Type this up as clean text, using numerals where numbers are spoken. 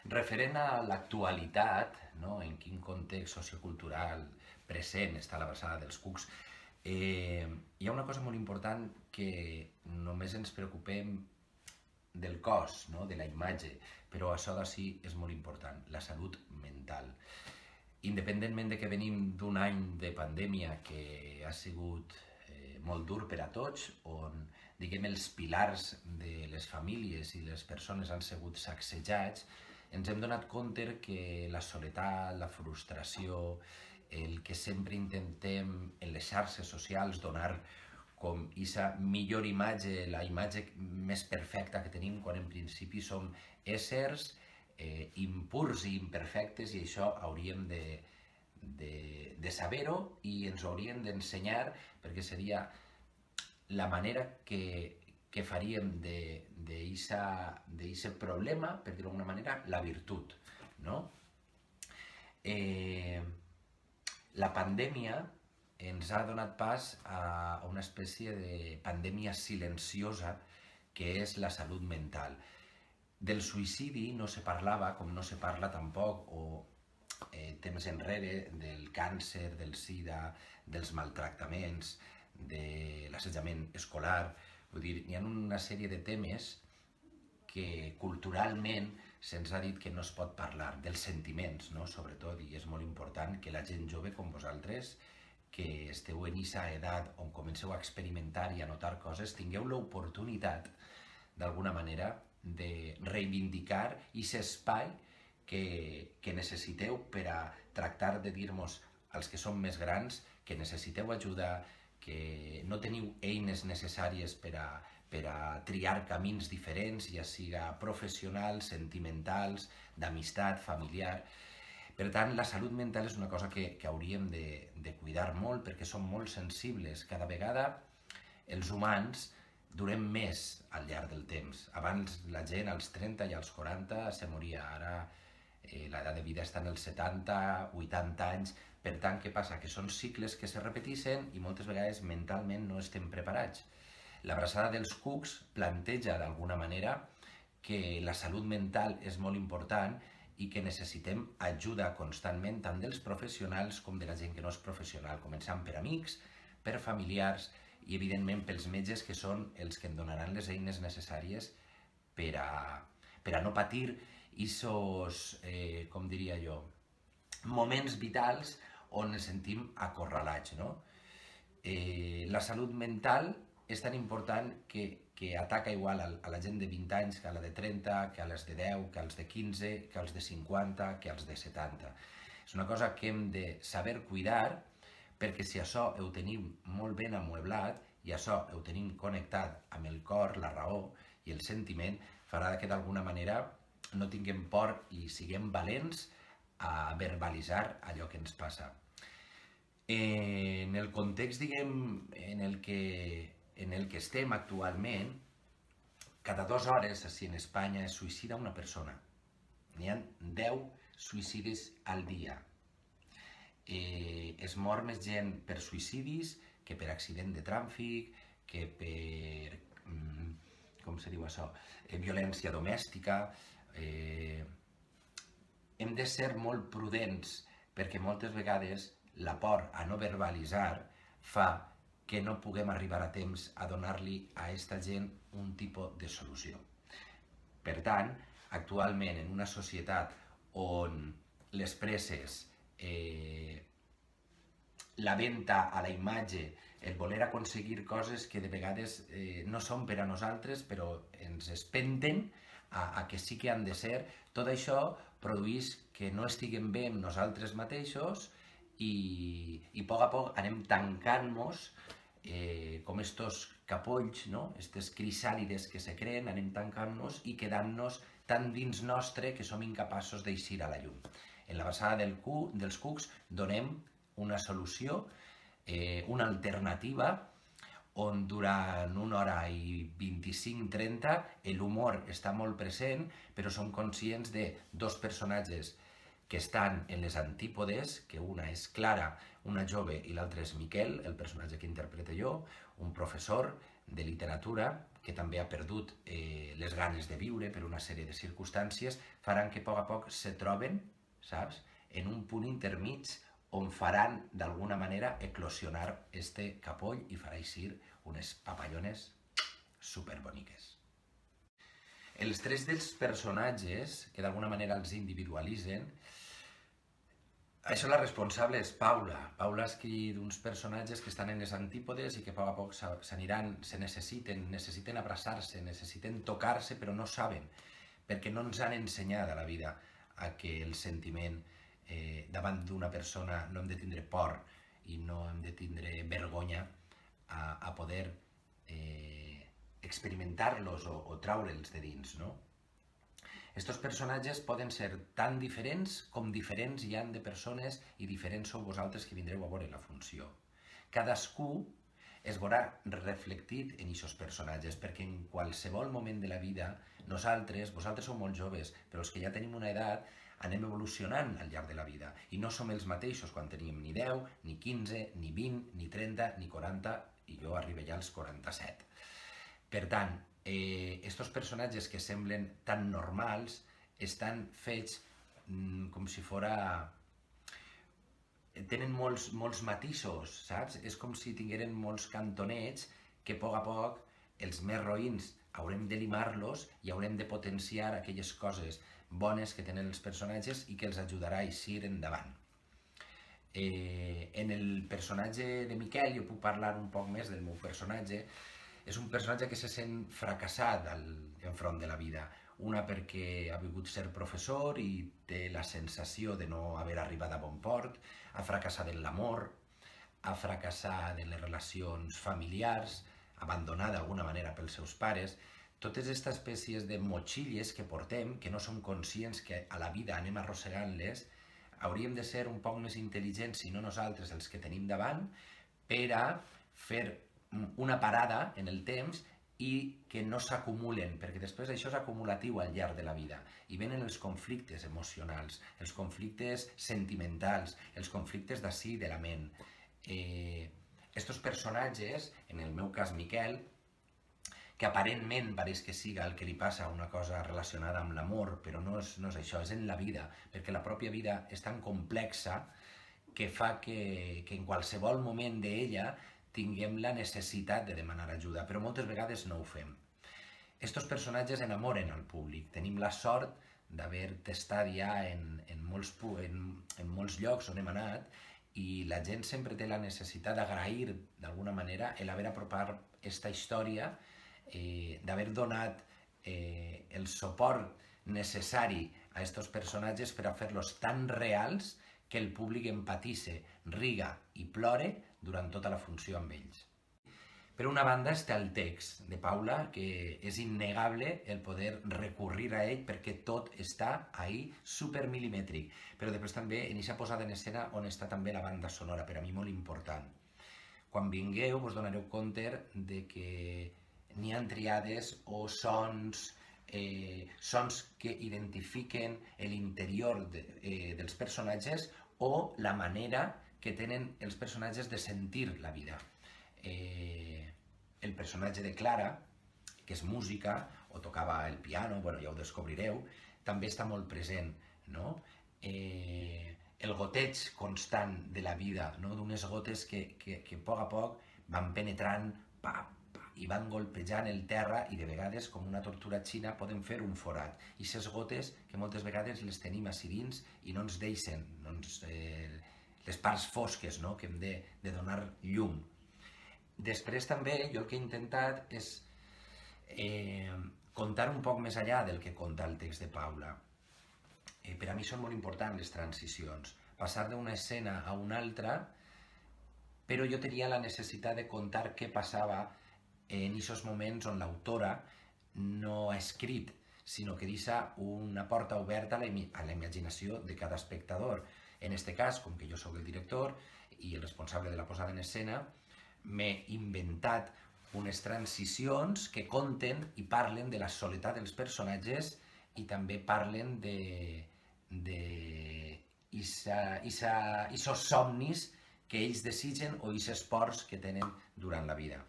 Referent a l'actualitat, no? En quin context sociocultural present està la Braçada dels Cucs, hi ha una cosa molt important que només ens preocupem del cos, no? De la imatge, però això d'ací és molt important, la salut mental. Independentment de que venim d'un any de pandèmia que ha sigut molt dur per a tots, on diguem els pilars de les famílies i les persones han sigut sacsejats, ens hem donat compte que la soledat, la frustració, el que sempre intentem en les xarxes socials donar com aquesta millor imatge, la imatge més perfecta que tenim, quan en principi som éssers impurs i imperfectes, i això hauríem de saber-ho i ens ho haurien d'ensenyar, perquè seria la manera que faríem d'aquest problema, per dir-ho d'alguna manera, la virtut, no? Eh, la pandèmia ens ha donat pas a una espècie de pandèmia silenciosa que és la salut mental. Del suïcidi no se parlava, com no se parla tampoc, o temps enrere, del càncer, del sida, dels maltractaments, de l'assetjament escolar. Vull dir, hi ha una sèrie de temes que culturalment se'ns ha dit que no es pot parlar, dels sentiments, no? Sobretot, i és molt important que la gent jove com vosaltres, que esteu en aquesta edat on comenceu a experimentar i a notar coses, tingueu l'oportunitat, d'alguna manera, de reivindicar aquest espai que necessiteu per a tractar de dir-nos als que som més grans que necessiteu ajuda, que no teniu eines necessàries per a triar camins diferents, ja siga professionals, sentimentals, d'amistat, familiar. Per tant, la salut mental és una cosa que hauríem de cuidar molt, perquè som molt sensibles. Cada vegada els humans durem més al llarg del temps. Abans la gent als 30 i als 40 se moria, ara l'edat de vida està en els 70, 80 anys. Per tant, què passa? Que són cicles que se repeteixen i moltes vegades mentalment no estem preparats. L'abraçada dels Cucs planteja d'alguna manera que la salut mental és molt important i que necessitem ajuda constantment tant dels professionals com de la gent que no és professional, començant per amics, per familiars i evidentment pels metges, que són els que em donaran les eines necessàries per a no patir aquests, com diria jo, moments vitals on ens sentim acorralats, no? La salut mental és tan important que ataca igual a la gent de 20 anys que a la de 30, que a les de 10, que als de 15, que als de 50, que als de 70. És una cosa que hem de saber cuidar, perquè si això ho tenim molt ben amueblat i això ho tenim connectat amb el cor, la raó i el sentiment, farà que d'alguna manera no tinguem por i siguem valents a verbalitzar allò que ens passa. En el context, diguem, en el que estem actualment, cada 2 hores, així en Espanya, es suïcida una persona. N'hi ha 10 suïcidis al dia. Es mor més gent per suïcidis que per accident de trànsit, que per, com se diu això, violència domèstica. Hem de ser molt prudents, perquè moltes vegades la por a no verbalitzar fa que no puguem arribar a temps a donar-li a aquesta gent un tipus de solució. Per tant, actualment en una societat on les presses, la venda a la imatge, el voler aconseguir coses que de vegades no són per a nosaltres, però ens espenten a que sí que han de ser, tot això produeix que no estiguem bé amb nosaltres mateixos i a poc anem tancant-nos com estos capolls, no? Estes crisàlides que se creen, anem tancant-nos i quedant-nos tan dins nostre que som incapaços d'eixir a la llum. En la Braçada dels Cucs donem una solució, una alternativa, on durant 1 hora i 25-30 l'humor està molt present, però som conscients de 2 personatges que estan en les antípodes, que una és Clara, una jove, i l'altra és Miquel, el personatge que interpreto jo, un professor de literatura que també ha perdut les ganes de viure per una sèrie de circumstàncies, faran que a poc se troben, saps?, en un punt intermig on faran d'alguna manera eclosionar este capoll i farà eixir unes papallones superboniques. Els trets dels personatges, que d'alguna manera els individualitzen, això la responsable és Paula. Paula ha escrit uns personatges que estan en les antípodes i que a poc s'aniran, se necessiten abraçar-se, necessiten tocar-se, però no saben, perquè no ens han ensenyat a la vida a que el sentiment davant d'una persona no hem de tindre por i no hem de tindre vergonya a poder experimentar-los o traure'ls de dins, no? Estos personatges poden ser tan diferents com diferents hi han de persones i diferents sou vosaltres que vindreu a veure la funció. Cadascú es veurà reflectit en aquests personatges, perquè en qualsevol moment de la vida vosaltres sou molt joves, però els que ja tenim una edat anem evolucionant al llarg de la vida i no som els mateixos quan teníem ni 10, ni 15, ni 20, ni 30, ni 40 i jo arribo ja als 47. Per tant, estos personatges que semblen tan normals estan fets com si fora... tenen molts matisos, saps? És com si tingueren molts cantonets que a poc els més roïns haurem de limar-los i haurem de potenciar aquelles coses bones que tenen els personatges i que els ajudarà a eixir endavant. En el personatge de Miquel, jo puc parlar un poc més del meu personatge. És un personatge que se sent fracassat enfront de la vida. Una perquè ha volgut ser professor i té la sensació de no haver arribat a bon port, ha fracassat en l'amor, ha fracassat en les relacions familiars, abandonat d'alguna manera pels seus pares. Totes aquestes espècies de motxilles que portem, que no som conscients que a la vida anem arrossegant-les, hauríem de ser un poc més intel·ligents, si no nosaltres els que tenim davant, per a fer una parada en el temps i que no s'acumulen, perquè després això és acumulatiu al llarg de la vida i venen els conflictes emocionals, els conflictes sentimentals, els conflictes d'ací de la ment. Estos personatges, en el meu cas Miquel, que aparentment pareix que siga el que li passa una cosa relacionada amb l'amor, però no és això, és en la vida, perquè la pròpia vida és tan complexa que fa que en qualsevol moment d'ella tinguem la necessitat de demanar ajuda, però moltes vegades no ho fem. Estos personatges enamoren al públic. Tenim la sort d'haver testat ja en molts llocs on hem anat i la gent sempre té la necessitat d'agrair d'alguna manera l'haver apropat aquesta història, d'haver donat el suport necessari a estos personatges per a fer-los tan reals que el públic empatisse, riga i plore durant tota la funció amb ells. Per una banda està el text de Paula, que és innegable el poder recurrir a ell perquè tot està ahí supermilimètric, però després també en aquesta posada en escena on està també la banda sonora, per a mi molt important. Quan vingueu vos donareu compte de que n'hi ha triades o sons que identifiquen l'interior dels personatges o la manera que tenen els personatges de sentir la vida. El personatge de Clara, que és música, o tocava el piano, bueno, ja ho descobrireu, també està molt present, no? El goteig constant de la vida, no? D'unes gotes que a poc van penetrant, i van golpejant el terra i de vegades, com una tortura xina, poden fer un forat. I aquestes gotes que moltes vegades les tenim així dins i no ens deixen les parts fosques, no? Que hem de donar llum. Després també jo el que he intentat és contar un poc més enllà del que conta el text de Paula. Per a mi són molt importants les transicions. Passar d'una escena a una altra, però jo tenia la necessitat de contar què passava en aquests moments on l'autora no ha escrit, sinó que deixa una porta oberta a la imaginació de cada espectador. En aquest cas, com que jo sóc el director i el responsable de la posada en escena, m'he inventat unes transicions que conten i parlen de la soledat dels personatges i també parlen d'aquests somnis que ells desitgen o aquests ports que tenen durant la vida.